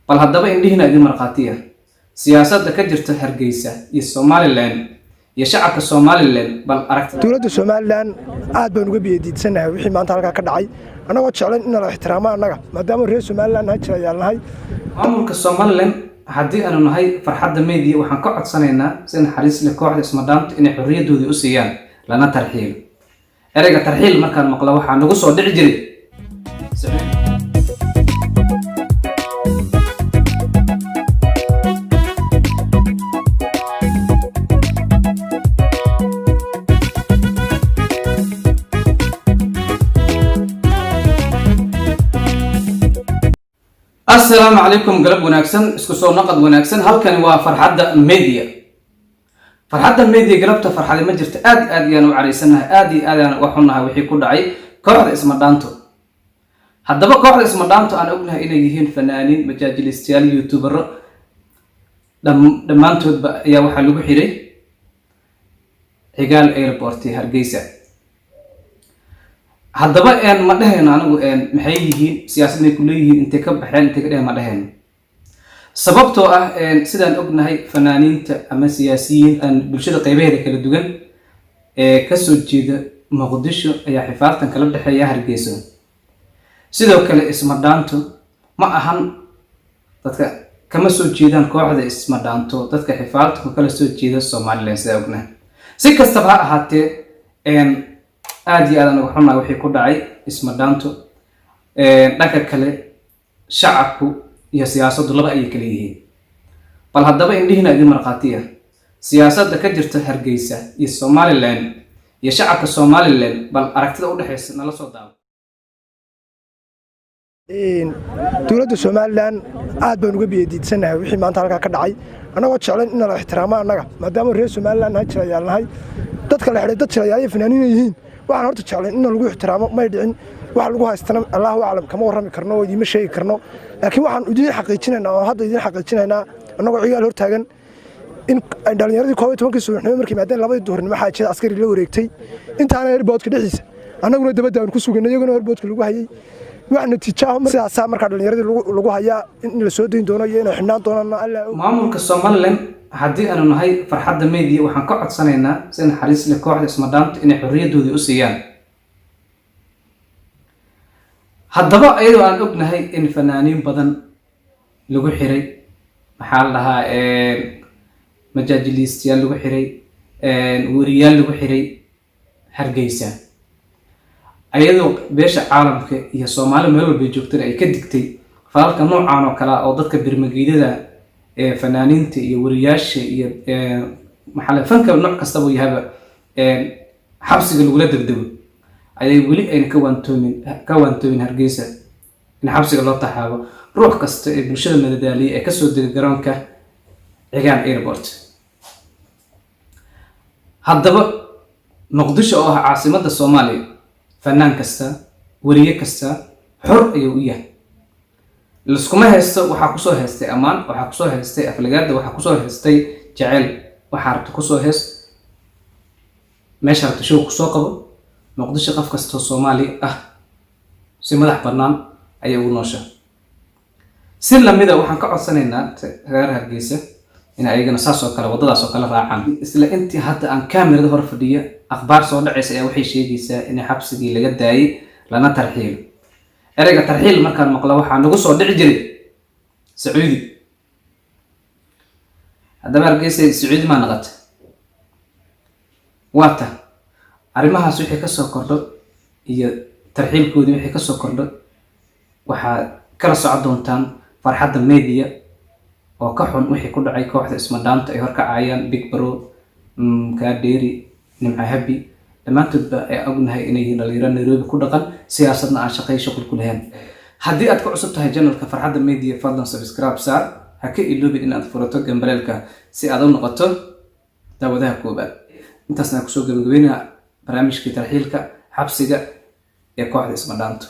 bal haddaba indhihiina idin marqaatiya siyaasadda ka jirta Hargeysa iyo Somaliland iyo shacabka Somaliland bal aragtida dowladda Somaliland aad baan uga biyadiidsanahay wixii maanta halka ka dhacay anagoo jeclan in la ixtiraamo anaga maadaama reer Somaliland ha jirayaalnahay maamulka Somaliland haddii aanu nahay farxadda media waxaan ka codsanaynaa si naxariis leh kooxda ismadaamta inay xorriyadoodii u siiyaan lana tarxiil ereyga tarxiil markaan maqlo waxaa nagu soo dhici jiray السلام عليكم قلب وناكسن اسكو سو نقد وناكسن halkani waa farxadda media قلبته farxad ma jirto aad yaan u cariisanahay aad aan wax xunahay wixii ku dhacay kooxda ismadaanto haddaba kooxda ismadaanto aan ognahay inay yihiin fanaaniin majaajilistayaal youtuber dhamaantoodba ayaa waxa lagu xiray Cigaal Airport Hargeysa haddaba ma dhahayno anigu maxay yihiin siyaasadna ku leeyihiin intee ka baxeen intee ka dhahay ma dhahayno sababtoo ah sidaan ognahay fanaaniinta ama siyaasiyiin aan bulshada qaybaheeda kala duwan ka soo jeeda Muqdisho ayaa xifaartan kala dhaxeeya Hargeysa sidoo kale ismadaanto ma ahan dadka kama soo jeedaan kooxda ismadaanto dadka xifaarta kala soo jeeda Somaliland sidaan ognahay si kastaba ha ahaatee aad iyo aad aan uga xunahay wixii ku dhacay ismadaanto dhanka kale shacabku iyo siyaasaddu laba ay kala yihiin bal haddaba indhihiina idin marqaatiya siyaasadda ka jirta Hargeysa iyo Somaliland iyo shacabka Somaliland bal aragtida u dhaxaysa nala soo daawo dowladda Somaliland aad baan uga biyadiidsanahay wixii maanta halka ka dhacay anagoo jeclan in la ixtiraamo anaga maadaama reer Somaliland ha jirayaalnahay dadka la xidhay dad jirayay fanaaniin yihiin waxaan horta jeclan in lagu ixtiraamo may dhicin wax lagu haystana Allahu a'lam kama warrami karno oo idima sheegi karno laakiin waxaan idin xaqiijinaynaa oo hadda idin xaqiijinaynaa anagoo cigaal hor taagan in ay dhalinyaradii 12 subaxnimo markii maadeen labadii duhurnimo xaajada askari la wareegtay intaana airportka dhixiisa anaguna dabada aan ku sugnay iyaguna airportka lagu hayay wax natiijo markaas marka dhalinyaradii lagu hayaa in la soo deyn doono iyo inay xidhnaan doonaan Allah maamulka Somaliland haddii aanu nahay farxadda media waxaan ka codsanaynaa si naxariis leh kooxda ismadaamta inay xorriyadoodii u siiyaan haddaba ayadoo aan ognahay in fanaaniin badan lagu xiray maxaa la dhahaa majaajilistayaal lagu xiray wariyaal lagu xiray Hargeysa ayadoo beesha caalamka iyo Soomaali meel walba joogtay ay ka digtay falka noocan oo kala oo dadka birmageedada fanaaniinta iyo wariyaasha iyo maxaa fanka nooc kasta oo yahay xabsiga lagu la degdego ayay wali ay ka waantoomin Hargeysa in xabsiga loo taxaabo ruux kasta ee bulshada madadaaliye ee ka soo degay garoonka Cigaal Airport haddaba Muqdisho oo ah caasimadda Soomaaliya fanaan kasta wariye kasta xor ayuu u yahay liskuma haysto waxa ku soo haystay amaan waxa ku soo haystay aflagaada waxa ku soo haystay jacayl waxa rabto ku soo hayst meesha rabto show ku soo qabo Muqdisho qof kasta Soomaali ah si madax bannaan ayay u nooshaa si lamida waxaan ka codsanaynaa reer Hargeysa in ayagana saas oo kale wadadaas oo kale raacaan isla intii hadda aan kaamirada hor fadhiya akhbaar soo dhacaysa ayaa waxay sheegaysaa in xabsigii laga daayay lana tarxiil ereyga tarxiil markaan maqlo waxaa nagu soo dhici jiray Sacuudi haddaba Hargeysa Sacuudi ma naqat waata arrimahaas wixii ka soo kordho iyo tarxiilkoodii wixii ka soo kordho waxaa kala socon doontaan farxadda media oo ka xun wixii ku dhacay kooxda ismadaamta ay horkacayaan Big Bro Kaadheeri Nimca Habi dhamaantoodba ay ognahay inay yihiin dhalinyaro Nairobi ku dhaqan siyaasadna aan shaqo ku lahayn haddii aad ku cusub tahay channelka farxadda media fadlan subscribe saar ha ka iloobin inaad furato gambareelka si aad u noqoto daawadaha koobaad intaasna ku soo gabagabeynaa barnaamijkii tarxiilka xabsiga ee kooxda ismadaamta